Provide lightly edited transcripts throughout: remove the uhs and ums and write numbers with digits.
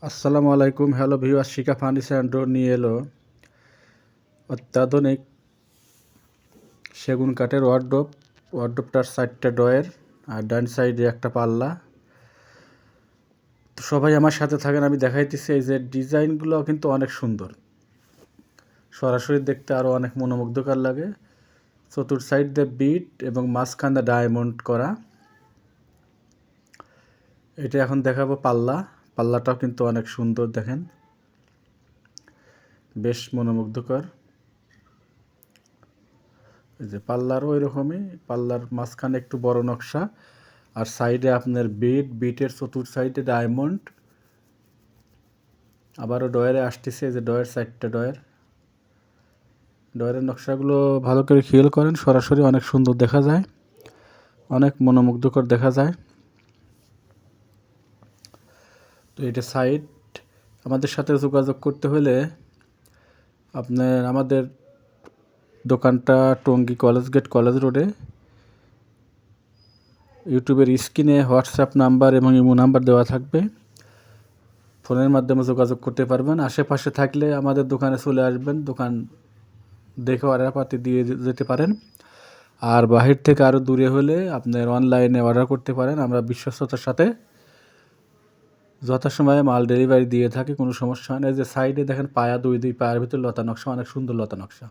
আসসালামু আলাইকুম। Hello viewers, Shikha furniture and door নিয়ে এলো অত্যাধুনিক সেগুন কাঠের ওয়ার্ডরোবটার 4টা ড্রয়ার আর ডান সাইডে একটা পাল্লা। তো সবাই আমার সাথে থাকেন, আমি দেখাইতেছি। এই যে ডিজাইনগুলো কিন্তু অনেক সুন্দর, সরাসরি দেখতে আরও অনেক মনোমুগ্ধকর লাগে। চতুর সাইড দিয়ে বিট এবং মাঝখানে ডায়মন্ড করা। এটা এখন দেখাবো পাল্লাটাও কিন্তু অনেক সুন্দর, দেখেন, বেশ মনোমুগ্ধকর। এই যে পাল্লারও ওই রকমই, পাল্লার মাঝখানে একটু বড় নকশা আর সাইডে আপনার বিটের চতুর সাইডে ডায়মন্ড। আবারও ডয়ারে আসতেছে, যে ডয়ের 4টা ডয়ের নকশাগুলো ভালো করে খেয়াল করেন, সরাসরি অনেক সুন্দর দেখা যায়, অনেক মনোমুগ্ধকর দেখা যায়। তো এটা সাইড। আমাদের সাথে যোগাযোগ করতে হলে আপনার আমাদের দোকানটা টঙ্গী কলেজ রোডে। ইউটিউবের স্ক্রিনে হোয়াটসঅ্যাপ নাম্বার এবং ইমো নাম্বার দেওয়া থাকবে, ফোনের মাধ্যমে যোগাযোগ করতে পারবেন। আশেপাশে থাকলে আমাদের দোকানে চলে আসবেন, দোকান দেখে অর্ডার পাতি দিয়ে যেতে পারেন। আর বাহির থেকে আরও দূরে হলে আপনার অনলাইনে অর্ডার করতে পারেন। আমরা বিশ্বস্ততার সাথে যথাসময়ে মাল ডেলিভারি দিয়ে থাকি, কোনো সমস্যা হয় না। যে সাইডে দেখেন পায়া, দুই পায়ের ভিতরে লতা নকশা, অনেক সুন্দর লতা নকশা।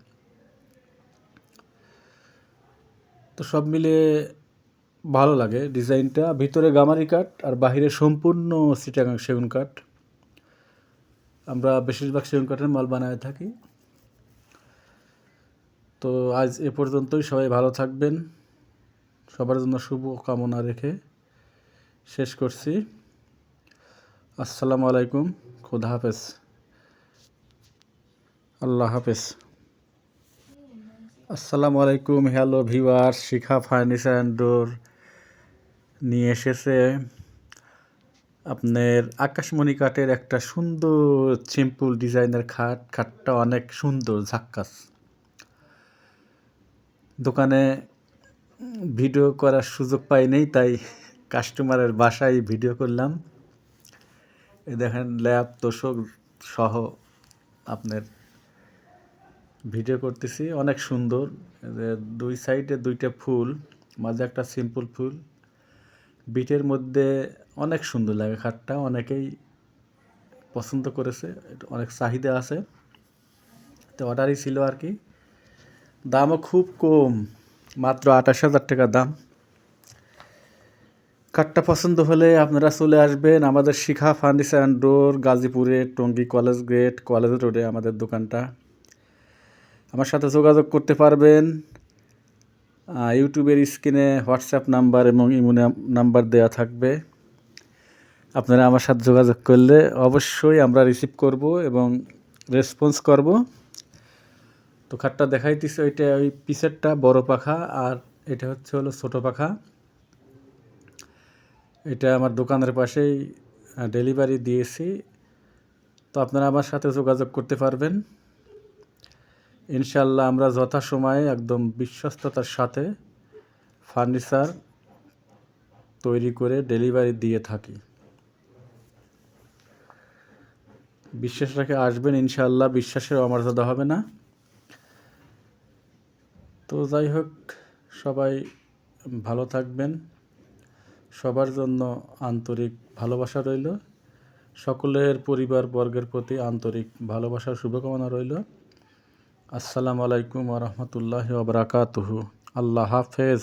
তো সব মিলিয়ে ভালো লাগে ডিজাইনটা। ভিতরে গামারি কাঠ আর বাহিরে সম্পূর্ণ চিটাগাং সেগুন কাঠ। আমরা বেশিরভাগ সেগুন কাঠের মাল বানায় থাকি। তো আজ এ পর্যন্তই। সবাই ভালো থাকবেন, সবার জন্য শুভ কামনা রেখে শেষ করছি। আসসালামু আলাইকুম, খোদা হাফেজ, আল্লাহ হাফেজ। আসসালামু আলাইকুম। Hello viewers, Shikha furniture and door নিয়ে এসেছে আপনার আকাশমণি কাঠের একটা সুন্দর সিম্পল ডিজাইনের খাটটা অনেক সুন্দর, ঝাক্কাস। দোকানে ভিডিও করার সুযোগ পাইনি, তাই কাস্টমারের বাসায় ভিডিও করলাম। এই দেখেন ল্যাব তোষক সহ আপনার ভিডিও করতেছি, অনেক সুন্দর। দুই সাইডে 2টা ফুল, মাঝে একটা সিম্পল ফুল, বিটের মধ্যে অনেক সুন্দর লাগে খাটটা, অনেকেই পছন্দ করেছে, অনেক চাহিদা আছে। তো অর্ডারই ছিল আর কি। দামও খুব কম, মাত্র 28,000 টাকা দাম। খাটটা পছন্দ হলে আপনারা চলে আসবেন আমাদের শিখা ফার্নিচার অ্যান্ড ডোর, গাজীপুরে টঙ্গী কলেজ রোডে আমাদের দোকানটা। আমার সাথে যোগাযোগ করতে পারবেন। ইউটিউবের স্ক্রিনে হোয়াটসঅ্যাপ নাম্বার এবং ইমো নাম্বার দেওয়া থাকবে। আপনারা আমার সাথে যোগাযোগ করলে অবশ্যই আমরা রিসিভ করব এবং রেসপন্স করব। তো খাটটা দেখাইতেছি, ওই পিসেরটা বড় পাখা আর এটা হলো ছোট পাখা। এটা আমার দোকানের পাশেই ডেলিভারি দিয়েছি। তো আপনারা আমার সাথে যোগাযোগ করতে পারবেন। ইনশাল্লাহ আমরা যথাসময়ে একদম বিশ্বস্ততার সাথে ফার্নিচার তৈরি করে ডেলিভারি দিয়ে থাকি। বিশ্বাস রেখে আসবেন, ইনশাল্লাহ বিশ্বাসের অমর্যাদা হবে না। তো যাই হোক, সবাই ভালো থাকবেন, সবার জন্য আন্তরিক ভালোবাসা রইল, সকলের পরিবার বর্গের প্রতি আন্তরিক ভালোবাসার শুভকামনা রইল। আসসালামু আলাইকুম ওয়া রাহমাতুল্লাহি ওয়া বারাকাতুহু। আল্লাহ হাফেজ।